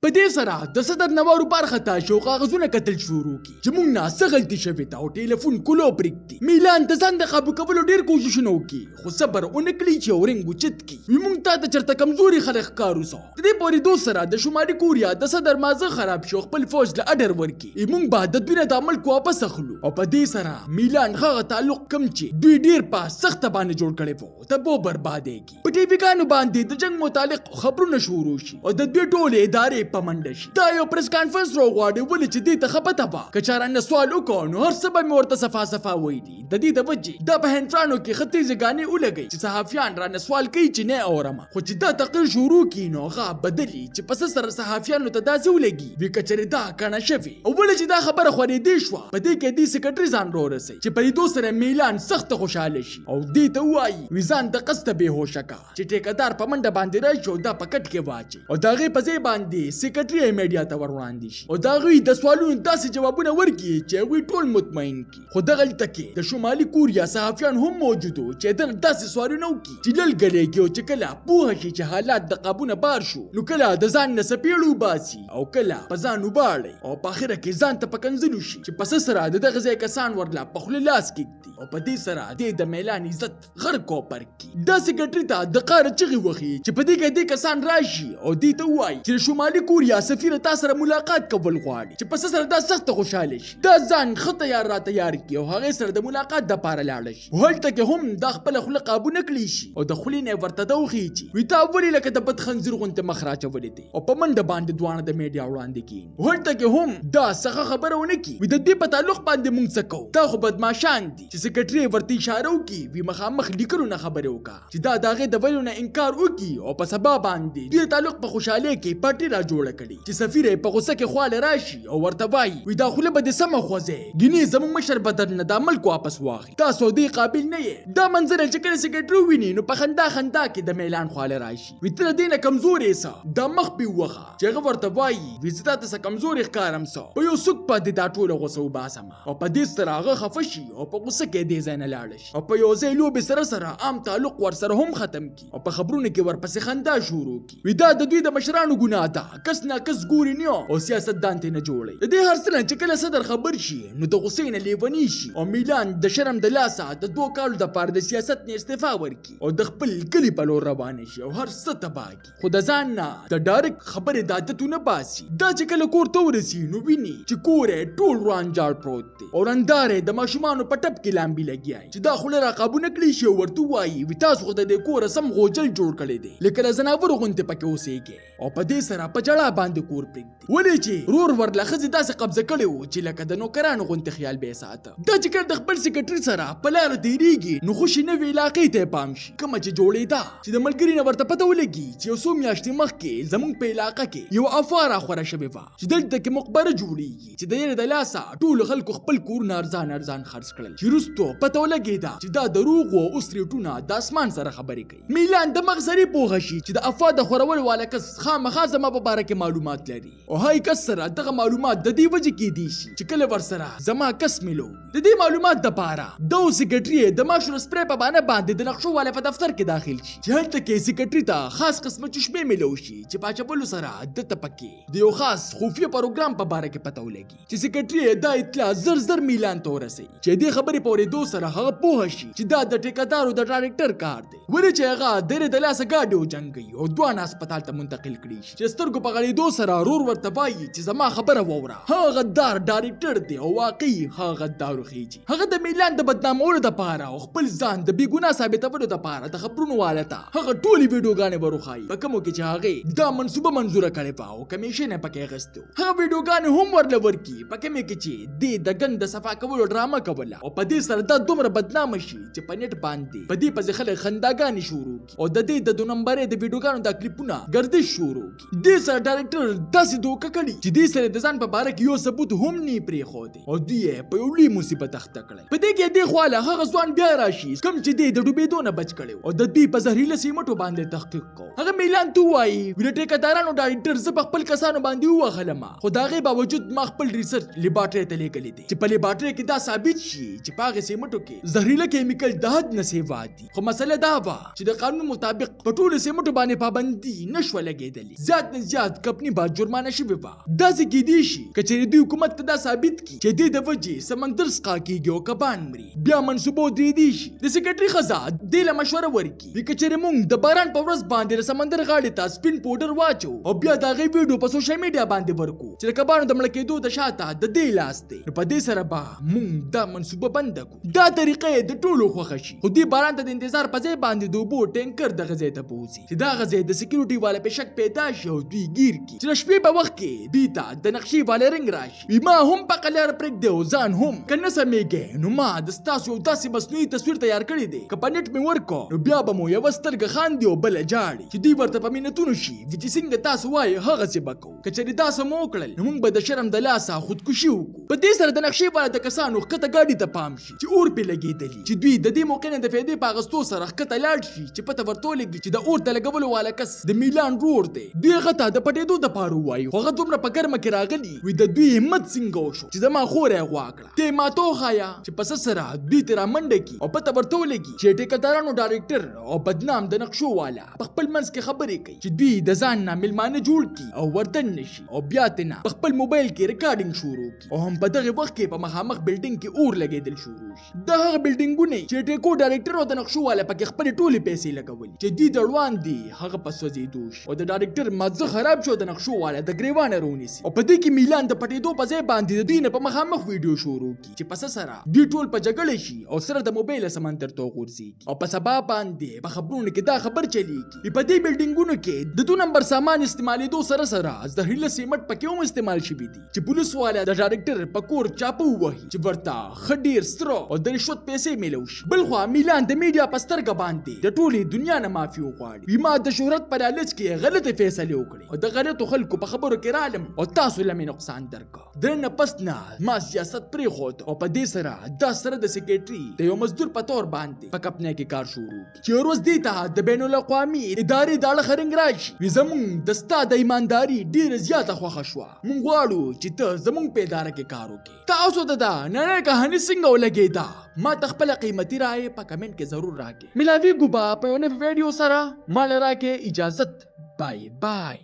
په دې سره د صدر نوارو برخه ته شو کاغذونه کتل شروع کی چې موږ نه څه غلطي شوې ده او ټلیفون کولو پرېږدي. میلان د ځان د قابو کولو ډېر کوششونه وکړي خو صبر ونه کړي چې اورنګ اوچت کړي. وي موږ ته چېرته کمزوري خلک ښکارو سو. د دې پورېدو سره د شمالي کوریا د صدر مازه خراب شو خپل فوج له اډر ورکړي. موږ به د دوی نه د ملک واپس اخلو او په دې سره میلان هغه تعلق کم چې دوی ډېر په سخته باندې جوړ کړی وو ته به بربادېږي. په ټي وي ګانو باندې د جنګ متعلق خبرونه شروع شي او د دوی ټولې ادارې په منډه شي. یو پریس کانفرنس راغواړي ولې چې دې ته خبره وه که چا رانه سوال وکړو نو هر څه به مې ورته صفا صفا ویلي. د دې د وجې دا په هندرانو کې ښه تیزګانې ولګئ چې صحافیان رانه سوال کوي چې نه اورمه خو چې دا تقریر شروع کړي نو هغه بدلي چې پس سره صحافیانو ته داسې ولګي وي که چېرې دا کڼه شوې او ولې چې دا خبره خورېدې شوه په دې کې دې سکرټري ځان رورسوي چې په لیدو سره میلان سخته خوشحاله شي او دې ته ووایي وي ځان د قصده بېهوشه کړه چې ټیکهدار په منډه باندې راشي او دا په کټ کې واچي او د هغې په ځای باندې سکرټري یې میډیا ته ور وړاندې شي او د هغوی د سوالونو داسې جوابونه ورکړي چې هغوی ټول مطمئن کړي. خو دغلته کې د شمالي کوریا صحافیان هم موجود وو چې دنه داسې سوالونه وکړي چې لږ او چې کله پوه شي چې حالات د قابونه بار شو نو کله د ځان نه څپېړه وباسي او کله په ځان وباړي او په اخره کې ځان ته په کنځلو شي چې پس سره د دغه ځای کسان ورله په خوله لاس کېږدي او په دې سره دې د میلان عزت غر کوپر کړي. دا سکرټري ته د قاره چغې وخي چې په دې کې دې کسان راشي او دې ته ووایي چې شمالي کوریا سفیر تا سره ملاقات کول غواړي چې پس سره دا سخت خوشاله شي. دا ځان ښه تیار را تیار کړي او هغې سره د ملاقات دپاره لاړه شي. هلته کې هم دا خپله خوله قابو نه کړی شي او د خولې نه ورته ده وخیچي وي تا ولې لکه د بد خنځیر غوندې مخ راچولی دی او په منډه باندې دواړه د میډیا وړاندې کېږي. هلته کې هم دا څخه خبره ونه کړي وي د دې په تعلق باندې موږ څه کوو دا خو بدماشان دي چې سکرټري یې ورته اشاره وکړي وي مخامخ لیکلو نه خبرې وکړه چې دا د هغې د ویلو نه انکار وکړي او په سبا باندې دوی تعلق په خوشحالۍ کې پارټي را جوړه کړي چې سفیر یې په غوسه کې خواله راشي او ورته وایي وي دا خوله به دې سمه خوځې ګینې زموږ مشر به درنه دا ملک واپس واخلي تاسو دې قابل نه یې. دا منظره چې کله سکرټري وویني نو په خندا کې د میلان خواله راشي وي ته له دې نه کمزورې څه دا مخ پې ووخه چې هغه ورته وایي وي زه تا ته څه کمزورې ښکارم څه په یو سوک باندې دا ټوله غوسه وباسمه او په دې سره هغه خفه شي او په غوسه کې دې ځای نه لاړه شي او په یو ځای لوبې سره عام تعلق ورسره هم ختم کړي او په خبرونو کې ورپسې خندا شروع کړي. وي دا د دوی د مشرانو ګناه ده کس نه کس ګوري نه او سیاستدان ته نه جوړي. د دې هر څه نه چې کله صدر خبر شي نو د غوسې نه لیونی شي او میلان د شرم د لاسه د 2 کالو دپاره د سیاست نه استعفا ورکړي او د خپل کلي په لور روانه شي او هر څه تباه کړي. خو د ځان نه د ډایرکټ خبرې د عادتونه باسي. دا چې کله کور ته ورسي نو ویني چې کور یې ټول ورانجاړ پروت دی او رندار یې د ماشومانو په ټپ کې لامبي لګیا چې دا خوله را قابو نه کړي شي او ورته ووایي وي تاسو خو د دې کوره سم غوجل جوړ کړی دی لکه د ځناورو غوندې پکې اوسېږي او په دې سره په جړا باندې کور پرېږدي ولې چې رور ورله ښځې داسې قبضه کړی و چې لکه د نوکرانو غوندې خیال به یې ساته. دا چې کله د خپل سکرټري سره په لاره تېرېږي نو خوشي نوې علاقې ته یې پام شي کومه چې جوړېده چې د ملګري نه ورته پته ولګي چې یو څو میاشتې مخکې زموږ په علاقه کې یو افوا راخوره شوې وه چې دلته کې مقبره جوړېږي چې د یېرې د لاسه ټولو خلکو خپل کورونه ارزان خرڅ کړل چې وروستو پته ولګېده چې دا دروغ و اوس ریټونه د اسمان سره خبرې کوي. میلان د مغزري پوهه شي چې د افوا د خورولو والا کس خامخا زما په باره کې معلومات لري او هاي کس سره دغه معلومات د دې وجې کېدی شي چې کله ورسره زما کس ملو د دې معلومات دپاره د سکرټري د ماشور سپری په بانه باندې د نقشو والا په دفتر کې داخل شي چې هلته کې سکرټري ته خاص قسمه چشمې ملو شي چې په اچولو سره دته پکې د یو خاص خفیه پروګرام په باره کې پته ولګي چې سکرټري دا اطلاع زر میلان ته ورسوي چې دې خبرې په اورېدو سره هغه پوه شي چې دا د ټیکهدارو د ډایرکټر کار دی ولې چې هغه د یېرې د لاسه ګاډي وجنګوي او دواړه هسپتال ته منتقل کړي شي چې سترګو په غړېدو سره رور ورته وایي چې زما خبره واوره هغه غدار ډایرکټر دی او واقعي هغه غدار وخیږي هغه د میلان د بدنامولو دپاره او خپل ځان د بې ګناه ثابتولو دپاره د خبرونو والا ته هغه ټولې ویډیوګانې وروښایي په کومو کې چې هغې دا منصوبه منظوره کړې وه او کمیشن یې پکې اخیستی و هغه ویډیوګانې هم ورله ورکړي په کومې کې چې دې د ګند د صفا کولو ډرامه کوله او په دې سره دا دومره بدنامه شي چې په نیټ باندې په دې پسې خلک خنداګانې شروع کړي او د دې د 2 نمبرې د ویډیوګانو دا کلیپونه ګردش شروع کړي. دې سره ډایرکټر داسې دوکه کړي چې دې سره د ځان په باره کې یو ثبوت هم نه پرېښودی او دوی یې په یو لوی مصیبت اخته کړل. په دې کې د خواله هغه ځوان بیا راشي کوم چې د ډوبېدو نه بچ کړي او د دې په زهريله سیمټو باندې تحقیق کو. هغه میلان تو وایي ویل ټیکدارانو ډایټر ز په خپل کسانو باندې وغلم خو دا غي باوجود ما خپل ریسرچ لیبارټری ته لیکل دي چې په لیبارټری کې دا ثابت شي چې په هغه سیمټو کې زهريله کیمیکل د حد نه سیوا دي. خو مسله دا و چې د قانون مطابق په ټولو سیمټو باندې پابندي نشو لګیدلی. زیات نه زیات کمپنی با جرمانه شوی و. دا ځکه دی شي چې د حکومت ته دا ثابت کی چې د وجې سمندر سقا کیږي او کبان مري. بیا منسوبو درې دی شي د سیکریټري خزا د مشوره ورکي چې موږ د باران په ورځ باندې د سمندر غاړې ته سپین پاوډر واچو او بیا دا غي ویډیو په سوشل میډیا باندې ورکو چې د کبانو د مړ کېدو د شاته د دې لاس دی. په دې سره به موږ دا منسوبه بند کړو. دا طریقې د ټولو خوښ شي خو دې باران ته د انتظار په ځای باندې د اوبو ټینکر د غزې ته پوزي چې دا غزې د سکیورټي والا په شک پیدا شي او دوی گیر کی چې شپې په وخت کې دوی ته د نقشې والا رنگ راشي. ما هم په قلار پرېږ دی او ځان هم کنه سمېږي نو ما د ستاسو یو داسې مصنوعي تصویر تیار کړی دی که په نت مې ورکو نو بیا به مو یو سترګه خاندي او بل جاړي چې دوی ورته په مینتونو شي چې څنګه تاسو وایي هغه څه بکو. که چېرې داسې مو وکړل نو موږ به د شرم د لاسه خودکشي وکړو. په دې سره د نقشې والا د کسانو ښکته ګاډي ته پام شي چې اور پې لګېدلي چې دوی د دې موقع نه د فایدې په اخیستو سره ښکته لاړ شي چې پته ورته ولګي چې د اور د لګولو والا کس د میلان رور دی. دوی هغه ته د پټېدو دپاره ووایي خو هغه دومره په ګرمه کې راغلي وي د دوی همت څنګه وشو چې زما خور یې غوا کړه. ته ما ته وښایه چې په څه سره دوی ترې رامنډه کړي او پته ورته ولګي چې ټیکدارانو ډایرکټر او بدنام د نقشو والا په خپل منځ کې خبرې کوي چې دوی د ځان نه میلمانه جوړ کړي او وردن نشي او بیا تنه په خپل موبایل کې ریکارډینګ شروع کړي او هم په دغه وخت کې په مخامخ بلډینګ کې اور لګېدل شروع شي. د هغه بلډینګونه چې ټیکو ډایرکټر او د نقشو والا پکې خپل ټولې پیسې لګولې چې دوی د روان دي هغه په سوځېدو شي او د ډایرکټر مازه خراب شو د نقشو والا د ګریوانه رونیسي او په دې کې میلان د پټېدو په ځای باندې د دوی نه په مخامخ ویډیو شروع کړي چې پس سره دوی ټول په جګړه شي او سره د موبایل سمندر ته غورځي او په سبا باندې په خبرونو کې دا خبر چلیږي په دې بلډینګونو کې د 2 نمبر سامان استعمالېدو سره سره زهريله سیمټ پکې هم استعمال شوي دي چې پولیس والا د ډایرکټر په کور چاپو وهي چې ورته ښه ډېر ستره او د رشوت پیسې میلو شي. بل خوا میلان د میډیا په سترګه باندې د ټولې دنیا نه معافي وغواړي. ما د شهرت په لالچ کې غلطې فیصلې وکړې او د غلطو خلکو په خبرو کې رالم او تاسو لمې نقصان درکړ. درنه پس نه ما سیاست پرېښود او په دې سره دا سره د سیکریټري د یو مزدور په تور باندې په کمپنۍ کې کار شروع کړي چې روز دې ته د بین الاقوامي ادارې د اړخه رنګ راشي. زمونږ د ستا د ایمانداري ډېره زیاته خوښه شوه. موږ غواړو چې ته زمونږ په اداره کې کار وکړې. تاسو ته دا نننۍ کهاني څنګه ولګېده ما ته خپله قیمتي رایې په کمنټ کې ضرور راکړې. ملاویږو به په یو نوي ویډیو سره. ما له راکړې اجازت. بای بای.